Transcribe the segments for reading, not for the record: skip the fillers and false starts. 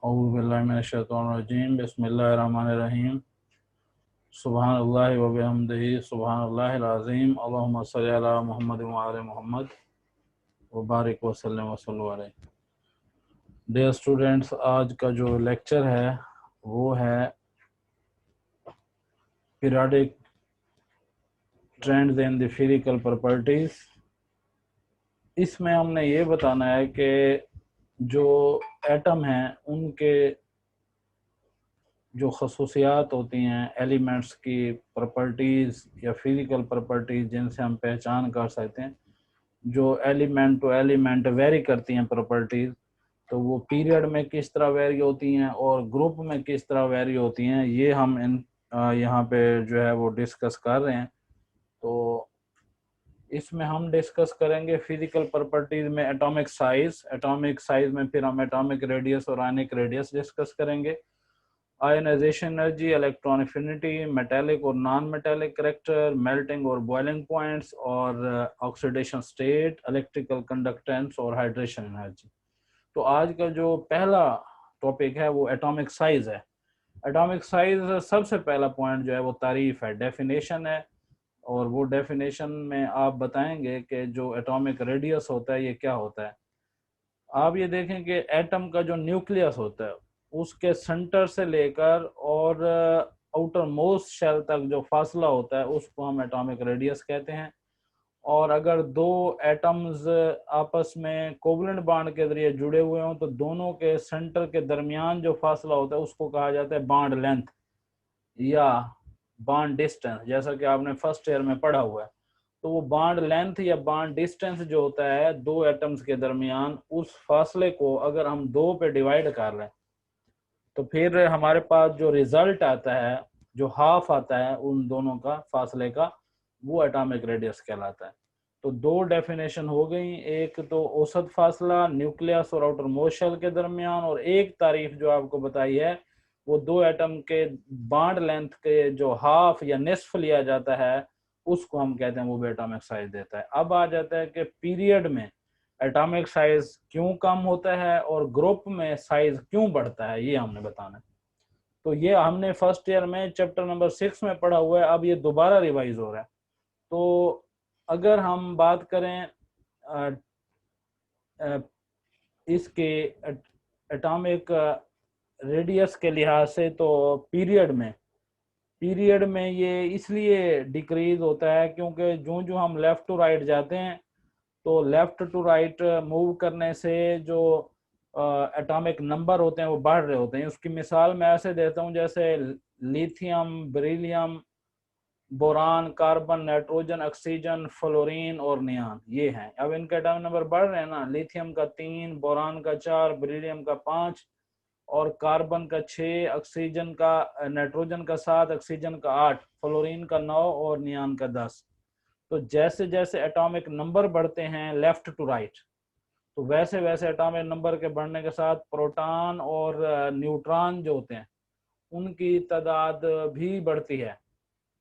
औज़ु बिल्लाहि मिनश्शैतानिर्रजीम बिस्मिल्लाहिर्रहमानिर्रहीम सुब्हानल्लाहि व बिहम्दिही सुब्हानल्लाहिल अज़ीम अल्लाहुम्मा सल्लि अला मुहम्मद व आले मुहम्मद व बारिक व सल्लिम व सल्लु अलैहि। डियर स्टूडेंट्स, आज का जो लेक्चर है वो है periodic trends in the physical properties. इसमें हमने ये बताना है कि जो एटम हैं उनके जो खसूसियात होती हैं, एलिमेंट्स की प्रॉपर्टीज़ या फिज़िकल प्रॉपर्टीज़ जिनसे हम पहचान कर सकते हैं, जो एलिमेंट टू एलिमेंट वेरी करती हैं प्रॉपर्टीज़, तो वो पीरियड में किस तरह वेरी होती हैं और ग्रुप में किस तरह वेरी होती हैं, ये हम यहाँ पे जो है वो डिस्कस कर रहे हैं। तो इसमें हम डिस्कस करेंगे फिजिकल प्रॉपर्टीज़ में एटॉमिक साइज में फिर हम एटॉमिक रेडियस और आयनिक रेडियस डिस्कस करेंगे। Ionization energy, electron affinity, metallic और नॉन मेटेलिक करेक्टर, मेल्टिंग और बॉइलिंग पॉइंट्स और ऑक्सीडेशन स्टेट, इलेक्ट्रिकल कंडक्टेंस और हाइड्रेशन एनर्जी। तो आज का जो पहला टॉपिक है वो एटॉमिक साइज है। एटॉमिक साइज सबसे पहला पॉइंट जो है वो तारीफ है, डेफिनेशन है, और वो डेफिनेशन में आप बताएंगे कि जो एटॉमिक रेडियस होता है ये क्या होता है। आप ये देखें कि एटम का जो न्यूक्लियस होता है उसके सेंटर से लेकर और आउटर मोस्ट शेल तक जो फासला होता है उसको हम एटॉमिक रेडियस कहते हैं। और अगर दो एटम्स आपस में कोवलेंट बॉन्ड के जरिए जुड़े हुए हों तो दोनों के सेंटर के दरमियान जो फासला होता है उसको कहा जाता है बॉन्ड लेंथ या बॉन्ड डिस्टेंस, जैसा कि आपने फर्स्ट ईयर में पढ़ा हुआ है। तो वो बॉन्ड लेंथ या बॉन्ड डिस्टेंस जो होता है दो एटम्स के दरमियान, उस फासले को अगर हम दो पे डिवाइड कर लें तो फिर हमारे पास जो रिजल्ट आता है, जो हाफ आता है उन दोनों का फासले का, वो एटॉमिक रेडियस कहलाता है। तो दो डेफिनेशन हो गई, एक तो औसत फासला न्यूक्लियस और आउटर मोस्ट शेल के दरमियान, और एक तारीफ जो आपको बताई है वो दो एटम के बॉन्ड लेंथ के जो हाफ या निस्फ लिया जाता है उसको हम कहते हैं, वो भी एटॉमिक साइज देता है। अब आ जाता है कि पीरियड में एटॉमिक साइज क्यों कम होता है और ग्रुप में साइज क्यों बढ़ता है, ये हमने बताना है। तो ये हमने फर्स्ट ईयर में चैप्टर नंबर 6 में पढ़ा हुआ है, अब ये दोबारा रिवाइज हो रहा है। तो अगर हम बात करें इसके एटॉमिक रेडियस के लिहाज से, तो पीरियड में ये इसलिए डिक्रीज होता है क्योंकि जो जो हम लेफ्ट टू राइट जाते हैं तो लेफ्ट टू राइट मूव करने से जो एटॉमिक नंबर होते हैं वो बढ़ रहे होते हैं। उसकी मिसाल मैं ऐसे देता हूँ जैसे lithium, beryllium, boron, carbon, nitrogen, oxygen, fluorine और नियान, ये हैं। अब इनके एटॉमिक नंबर बढ़ रहे हैं ना, लिथियम का 3, बोरान का 4, बेरिलियम का 5 और कार्बन का 6, ऑक्सीजन का नाइट्रोजन का 7, ऑक्सीजन का 8, फ्लोरीन का 9 और नियान का 10। तो जैसे जैसे एटॉमिक नंबर बढ़ते हैं लेफ्ट टू राइट, तो वैसे वैसे एटॉमिक नंबर के बढ़ने के साथ प्रोटॉन और न्यूट्रॉन जो होते हैं उनकी तादाद भी बढ़ती है।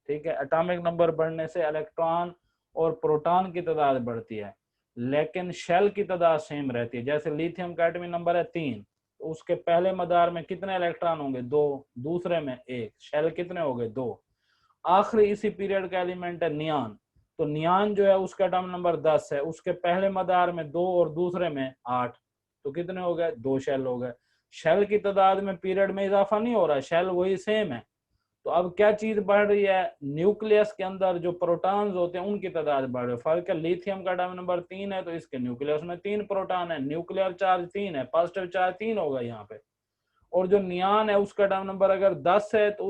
ठीक है, एटॉमिक नंबर बढ़ने से इलेक्ट्रॉन और प्रोटॉन की तादाद बढ़ती है, लेकिन शेल की तादाद सेम रहती है। जैसे लिथियम का एटॉमिक नंबर है 3, तो उसके पहले मदार में कितने इलेक्ट्रॉन होंगे? 2, दूसरे में 1, शेल कितने हो गए? 2। आखिरी इसी पीरियड का एलिमेंट है नियान, तो नियान जो है उसका एटॉमिक नंबर 10 है, उसके पहले मदार में 2 और दूसरे में 8, तो कितने हो गए? 2 शेल हो गए। शेल की तादाद में पीरियड में इजाफा नहीं हो रहा है, शेल वही सेम है। तो अब क्या चीज बढ़ रही है? न्यूक्लियस के अंदर जो प्रोटॉन्स होते हैं उनकी तादाद बढ़ रही है। फर्क है, लिथियम का एटॉमिक नंबर 3 है तो इसके न्यूक्लियस में 3 प्रोटॉन है, न्यूक्लियर चार्ज 3 है, पॉजिटिव चार्ज 3 होगा यहाँ पे। और जो नियान है उसका एटॉमिक नंबर अगर 10 है तो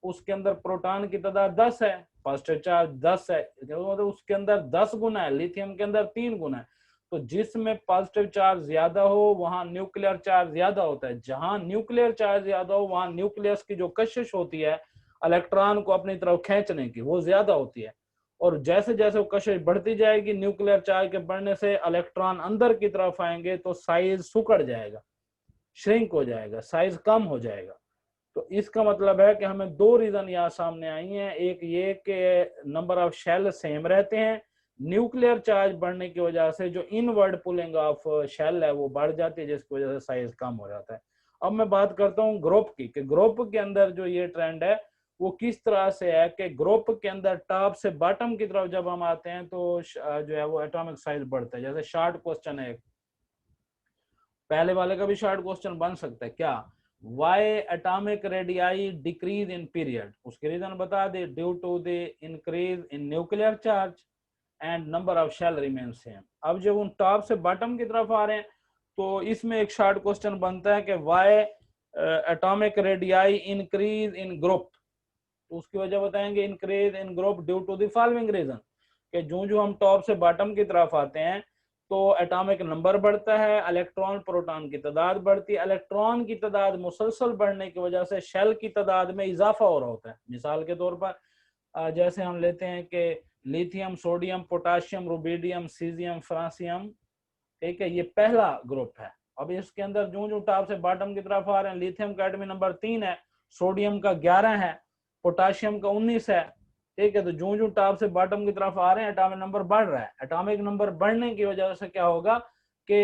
उसके अंदर प्रोटॉन की तादाद 10 है, पॉजिटिव चार्ज 10 है, मतलब उसके अंदर 10 गुना है, लिथियम के अंदर 3 गुना है। तो जिसमें पॉजिटिव चार्ज ज्यादा हो वहां न्यूक्लियर चार्ज ज्यादा होता है, जहां न्यूक्लियर चार्ज ज्यादा हो वहां न्यूक्लियस की जो कशिश होती है इलेक्ट्रॉन को अपनी तरफ खींचने की, वो ज्यादा होती है। और जैसे जैसे वो कशिश बढ़ती जाएगी न्यूक्लियर चार्ज के बढ़ने से इलेक्ट्रॉन अंदर की तरफ आएंगे तो साइज सुकड़ जाएगा, श्रिंक हो जाएगा, साइज कम हो जाएगा। तो इसका मतलब है कि हमें दो रीजन यहाँ सामने आई हैं, एक ये कि नंबर ऑफ शेल सेम रहते हैं, न्यूक्लियर चार्ज बढ़ने की वजह से जो इनवर्ड पुलिंग ऑफ शेल है वो बढ़ जाती है जिसकी वजह से साइज कम हो जाता है। अब मैं बात करता हूँ ग्रुप की, कि ग्रुप के अंदर जो ये ट्रेंड है वो किस तरह से है, कि ग्रुप के अंदर टॉप से बॉटम की तरफ जब हम आते हैं तो जो है वो एटॉमिक साइज बढ़ता है। जैसे शॉर्ट क्वेश्चन है, पहले वाले का भी शॉर्ट क्वेश्चन बन सकता है क्या, why atomic radii decrease in period, उसके रीजन बता दे, due to the increase in nuclear charge and number of shell remain same. अब जब उन टॉप से बॉटम की तरफ आ रहे हैं तो इसमें एक शॉर्ट क्वेश्चन बनता है कि why atomic radii increase in group, तो उसकी वजह बताएंगे increase in group due to the following reason, कि जो हम टॉप से बॉटम की तरफ आते हैं तो एटॉमिक नंबर बढ़ता है, इलेक्ट्रॉन प्रोटॉन की तादाद बढ़ती है, इलेक्ट्रॉन की तादाद मुसलसल बढ़ने की वजह से शेल की तादाद में इजाफा हो रहा होता है। मिसाल के तौर पर जैसे हम लेते हैं कि lithium, sodium, potassium, rubidium, caesium, francium, ठीक है, ये पहला ग्रुप है। अब इसके अंदर जो टॉप से बॉटम की तरफ आ रहे हैं, लिथियम का एटॉमिक नंबर 3 है, सोडियम का 11 है, पोटाशियम का 19 है, ठीक है। तो जो टॉप से बॉटम की तरफ आ रहे हैं एटॉमिक नंबर बढ़ रहा है। एटॉमिक नंबर बढ़ने की वजह से क्या होगा कि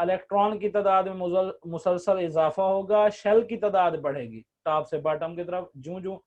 इलेक्ट्रॉन की तादाद में मुसलसल इजाफा होगा, शेल की तादाद बढ़ेगी टॉप से बॉटम की तरफ। जो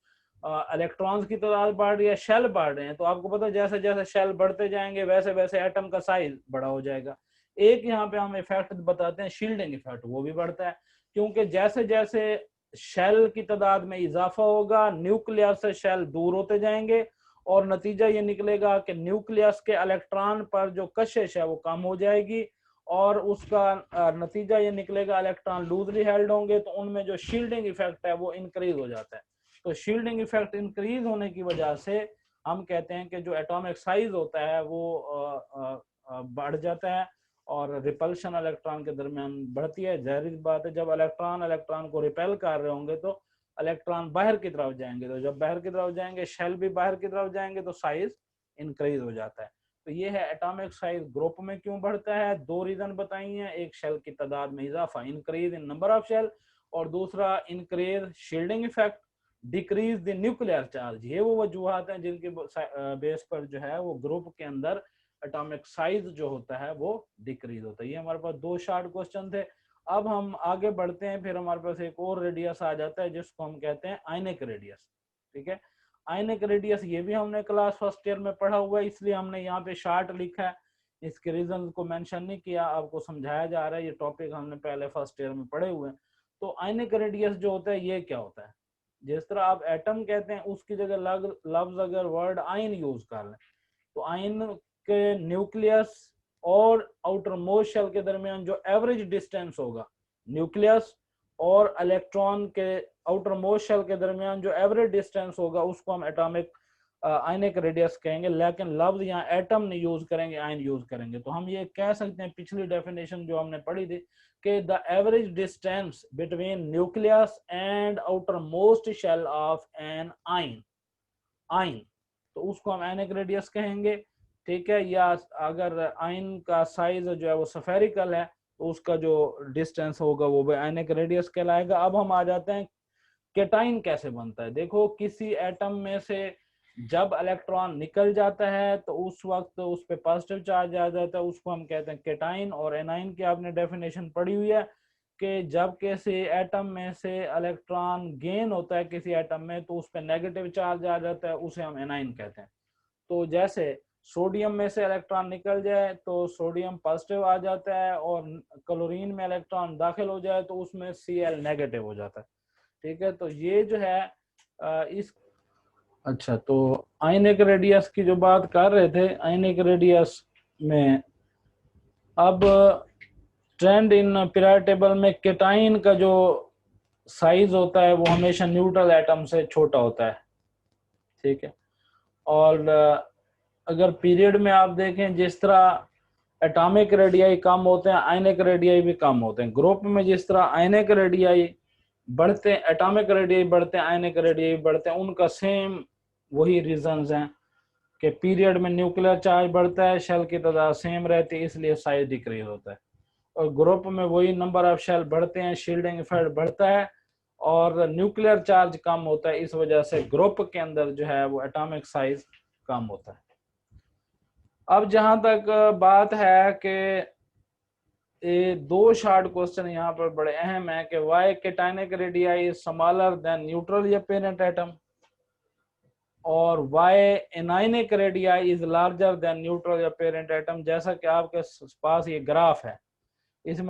इलेक्ट्रॉन्स की तादाद बढ़ रही है, शेल बढ़ रहे हैं, तो आपको पता है जैसे जैसे शेल बढ़ते जाएंगे वैसे वैसे एटम का साइज बड़ा हो जाएगा। एक यहाँ पे हम इफेक्ट बताते हैं शील्डिंग इफेक्ट, वो भी बढ़ता है, क्योंकि जैसे जैसे शेल की तादाद में इजाफा होगा न्यूक्लियस से शेल दूर होते जाएंगे, और नतीजा ये निकलेगा कि न्यूक्लियस के इलेक्ट्रॉन पर जो कशिश है वो कम हो जाएगी, और उसका नतीजा ये निकलेगा इलेक्ट्रॉन लूजली हेल्ड होंगे, तो उनमें जो शील्डिंग इफेक्ट है वो इंक्रीज हो जाता है। तो शील्डिंग इफेक्ट इंक्रीज होने की वजह से हम कहते हैं कि जो एटॉमिक साइज होता है वो बढ़ जाता है, और रिपल्शन इलेक्ट्रॉन के दरमियान बढ़ती है। जाहिर बात है जब इलेक्ट्रॉन इलेक्ट्रॉन को रिपेल कर रहे होंगे तो इलेक्ट्रॉन बाहर की तरफ जाएंगे, तो जब बाहर की तरफ जाएंगे शेल भी बाहर की तरफ जाएंगे तो साइज इंक्रीज हो जाता है। तो ये है एटॉमिक साइज ग्रुप में क्यों बढ़ता है। दो रीजन बताई हैं, एक शेल की तादाद में इजाफा, increase in number of shell, और दूसरा increase shielding effect, decrease the nuclear charge. ये वो वजूहत हैं जिनके बेस पर जो है वो ग्रुप के अंदर एटॉमिक साइज जो होता है वो डिक्रीज होता है। ये हमारे पास दो शॉर्ट क्वेश्चन थे। अब हम आगे बढ़ते हैं, फिर हमारे पास एक और रेडियस आ जाता है जिसको हम कहते हैं आयनिक रेडियस, ठीक है। आयनिक रेडियस ये भी हमने क्लास फर्स्ट ईयर में पढ़ा हुआ है, इसलिए हमने यहाँ पे शॉर्ट लिखा है, इसके रीजन को मेंशन नहीं किया, आपको समझाया जा रहा है, ये टॉपिक हमने पहले फर्स्ट ईयर में पढ़े हुए हैं। तो आयनिक रेडियस जो होता है ये क्या होता है, जिस तरह आप एटम कहते हैं उसकी जगह लफ्ज अगर वर्ड आयन यूज कर लें, तो आयन के न्यूक्लियस और आउटर मोस्ट शेल के दरमियान जो एवरेज डिस्टेंस होगा, न्यूक्लियस और इलेक्ट्रॉन के आउटर मोस्ट शेल के दरमियान जो एवरेज डिस्टेंस होगा उसको हम एटॉमिक आयनिक रेडियस कहेंगे, लेकिन लफ्ज यहाँ एटम नहीं यूज करेंगे, आयन यूज करेंगे। तो हम ये कह सकते हैं पिछली डेफिनेशन जो हमने पढ़ी थी कि the average distance between nucleus and outermost shell of an ion, ion, तो उसको हम आयनिक रेडियस कहेंगे, ठीक है। या अगर आयन का साइज जो है वो स्फेरिकल है तो उसका जो डिस्टेंस होगा वो भी आयनिक रेडियस कहलाएगा। अब हम आ जाते हैं केटाइन कैसे बनता है। देखो किसी एटम में से जब इलेक्ट्रॉन निकल जाता है तो उस वक्त उस पे पॉजिटिव चार्ज आ जाता है, उसको हम कहते हैं केटाइन। और एनाइन की आपने डेफिनेशन पढ़ी हुई है कि जब किसी एटम में से इलेक्ट्रॉन गेन होता है किसी एटम में तो उस पे नेगेटिव चार्ज आ जाता है, उसे हम एनाइन कहते हैं। तो जैसे सोडियम में से इलेक्ट्रॉन निकल जाए तो सोडियम पॉजिटिव आ जाता है, और क्लोरीन में इलेक्ट्रॉन दाखिल हो जाए तो उसमें Cl नेगेटिव हो जाता है, ठीक है। तो ये जो है इस अच्छा, तो आयनिक रेडियस की जो बात कर रहे थे, आयनिक रेडियस में अब ट्रेंड इन पीरियड टेबल में केटाइन का जो साइज होता है वो हमेशा न्यूट्रल एटम से छोटा होता है, ठीक है। और अगर पीरियड में आप देखें जिस तरह एटॉमिक रेडियाई कम होते हैं आयनिक रेडियाई भी कम होते हैं। ग्रुप में जिस तरह आयनिक रेडियाई बढ़ते हैं, एटॉमिक रेडियाई बढ़ते हैं, आयनिक रेडियाई बढ़ते हैं, उनका सेम वही रीजंस हैं कि पीरियड में न्यूक्लियर चार्ज बढ़ता है, शेल की तादाद सेम रहती है इसलिए साइज डिक्रीज होता है। और ग्रुप में वही नंबर ऑफ शेल बढ़ते हैं, शील्डिंग इफेक्ट बढ़ता है, और न्यूक्लियर चार्ज कम होता है, इस वजह से ग्रुप के अंदर जो है वो एटॉमिक साइज कम होता है। अब जहां तक बात है कि ये दो शॉर्ट क्वेश्चन यहाँ पर बड़े अहम है कि why cationic radii is smaller than neutral या पेरेंट एटम, और why anionic radii is larger than neutral या पेरेंट एटम। जैसा कि आपके पास ये ग्राफ है, इसमें